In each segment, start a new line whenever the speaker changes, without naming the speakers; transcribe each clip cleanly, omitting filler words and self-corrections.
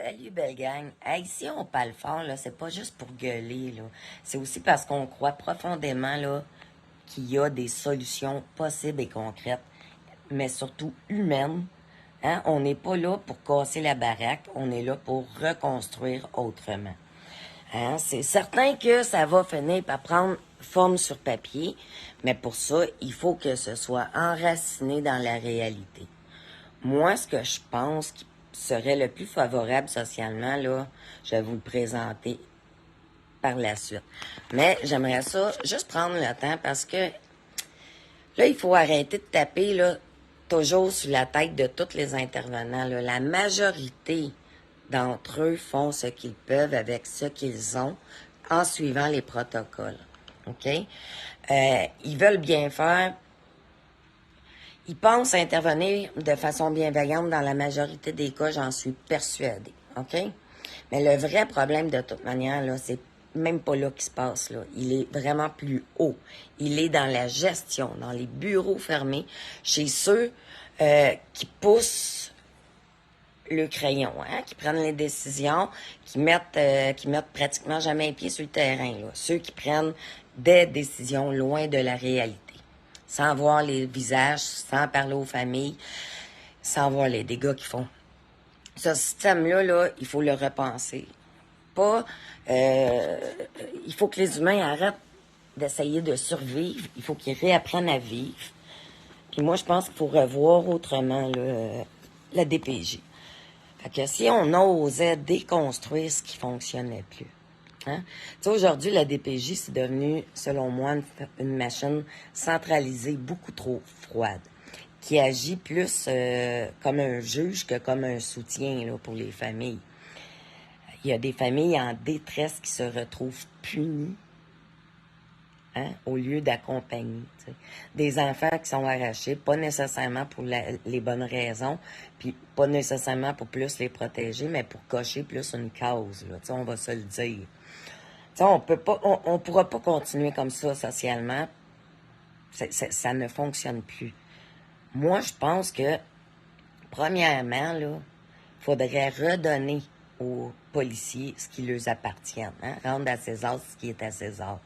Salut, belle gang. Hey, si on parle fort, là, c'est pas juste pour gueuler, là. C'est aussi parce qu'on croit profondément, là, qu'il y a des solutions possibles et concrètes, mais surtout humaines. Hein? On n'est pas là pour casser la baraque, on est là pour reconstruire autrement. Hein? C'est certain que ça va finir par prendre forme sur papier, mais pour ça, il faut que ce soit enraciné dans la réalité. Moi, ce que je pense qui serait le plus favorable socialement, là, je vais vous le présenter par la suite. Mais j'aimerais ça juste prendre le temps parce que là, il faut arrêter de taper là, toujours sur la tête de tous les intervenants. Là. La majorité d'entre eux font ce qu'ils peuvent avec ce qu'ils ont en suivant les protocoles. OK? Ils veulent bien faire. Ils pensent intervenir de façon bienveillante dans la majorité des cas, j'en suis persuadée. OK? Mais le vrai problème, de toute manière, là, c'est même pas là qu'il se passe, là. Il est vraiment plus haut. Il est dans la gestion, dans les bureaux fermés, chez ceux qui poussent le crayon, hein, qui prennent les décisions, qui mettent pratiquement jamais les pieds sur le terrain, là. Ceux qui prennent des décisions loin de la réalité. Sans voir les visages, sans parler aux familles, sans voir les dégâts qu'ils font. Ce système-là, là, il faut le repenser. Pas, il faut que les humains arrêtent d'essayer de survivre. Il faut qu'ils réapprennent à vivre. Puis moi, je pense qu'il faut revoir autrement là, la DPJ. Fait que si on osait déconstruire ce qui fonctionnait plus. Hein? Tu sais, aujourd'hui, la DPJ, c'est devenu, selon moi, une machine centralisée beaucoup trop froide, qui agit plus comme un juge que comme un soutien là, pour les familles. Il y a des familles en détresse qui se retrouvent punies, hein, au lieu d'accompagner. Tu sais. Des enfants qui sont arrachés, pas nécessairement pour les bonnes raisons, puis pas nécessairement pour plus les protéger, mais pour cocher plus une cause. Là, tu sais, on va se le dire. T'sais, on pourra pas continuer comme ça socialement. Ça ne fonctionne plus. Moi, je pense que, premièrement, là, faudrait redonner aux policiers ce qui leur appartient. Hein? Rendre à César ce qui est à César.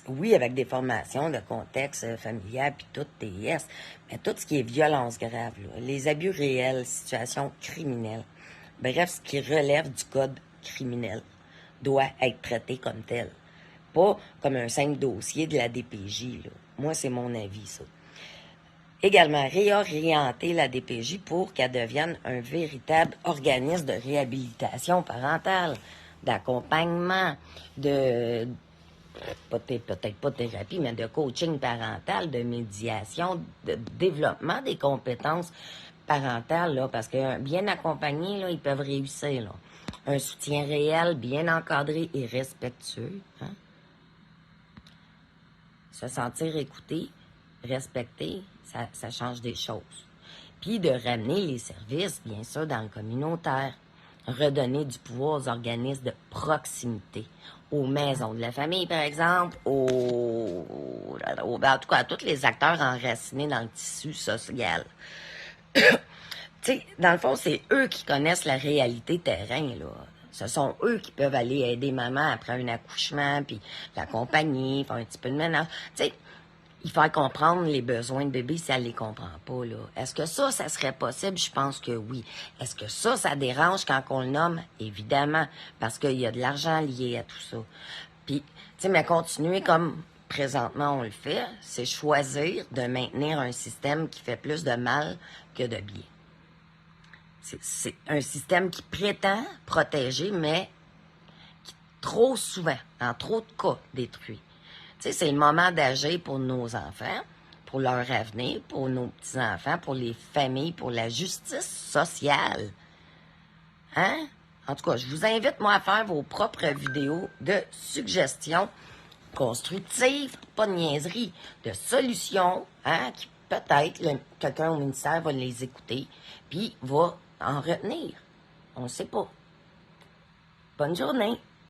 Oui, avec des formations de contexte familial, puis tout TS, mais tout ce qui est violence grave, là, les abus réels, situations criminelles, bref, ce qui relève du code criminel doit être traité comme tel. Pas comme un simple dossier de la DPJ. Là. Moi, c'est mon avis, ça. Également, réorienter la DPJ pour qu'elle devienne un véritable organisme de réhabilitation parentale, d'accompagnement, peut-être pas de thérapie, mais de coaching parental, de médiation, de développement des compétences parentales, là, parce que bien accompagnés, là, ils peuvent réussir, là. Un soutien réel, bien encadré et respectueux. Hein? Se sentir écouté, respecté, ça change des choses. Puis de ramener les services, bien sûr, dans le communautaire. Redonner du pouvoir aux organismes de proximité, aux maisons de la famille, par exemple, en tout cas, à tous les acteurs enracinés dans le tissu social. Tu sais, dans le fond, c'est eux qui connaissent la réalité terrain, là. Ce sont eux qui peuvent aller aider maman après un accouchement, puis l'accompagner, faire un petit peu de ménage. Tu sais, il faut comprendre les besoins de bébé si elle les comprend pas, là. Est-ce que ça serait possible? Je pense que oui. Est-ce que ça dérange quand on le nomme? Évidemment, parce qu'il y a de l'argent lié à tout ça. Puis, tu sais, mais continuer comme présentement on le fait, c'est choisir de maintenir un système qui fait plus de mal que de bien. C'est un système qui prétend protéger, mais qui trop souvent, en trop de cas, détruit. Tu sais, c'est le moment d'agir pour nos enfants, pour leur avenir, pour nos petits-enfants, pour les familles, pour la justice sociale. Hein? En tout cas, je vous invite, moi, à faire vos propres vidéos de suggestions constructives, pas de niaiseries, de solutions, hein, qui peut-être quelqu'un au ministère va les écouter, puis va en retenir. On ne sait pas. Bonne journée.